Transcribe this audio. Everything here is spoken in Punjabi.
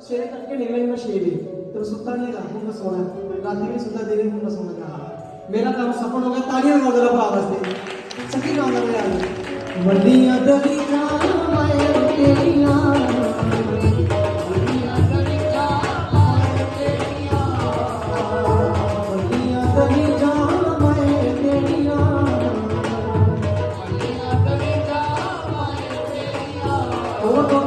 6 ਤੱਕ ਨਹੀਂ ਮੈਂ 6 ਵਜੇ ਤੇ ਸੁੱਤਾ ਨਹੀਂ ਗਾ ਹੁਣ ਮੈਂ ਸੋਣਾ ਰਾਤੀ ਵੀ ਸੁੱਤਾ ਦਿਨੇ ਹੁਣ ਮੈਂ ਸੋਣਾ ਚਾਹਾਂ ਮੇਰਾ ਕੰਮ ਸਫਲ ਹੋ ਗਿਆ ਤਾੜੀਆਂ ਲਗਾਓ ਜਰਾ ਭਰਾ ਵਾਸਤੇ ਸੱਚੀ ਗਾਉਂਦਾ ਯਾਰ ਵੱਡੀਆਂ ਦਲੀਆਂ ਮੈਂ ਤੇਰੀਆਂ ਵੱਡੀਆਂ ਦਲੀਆਂ ਮੈਂ ਤੇਰੀਆਂ ਵੱਡੀਆਂ ਦਲੀਆਂ ਮੈਂ ਤੇਰੀਆਂ ਵੱਡੀਆਂ ਦਲੀਆਂ ਮੈਂ ਤੇਰੀਆਂ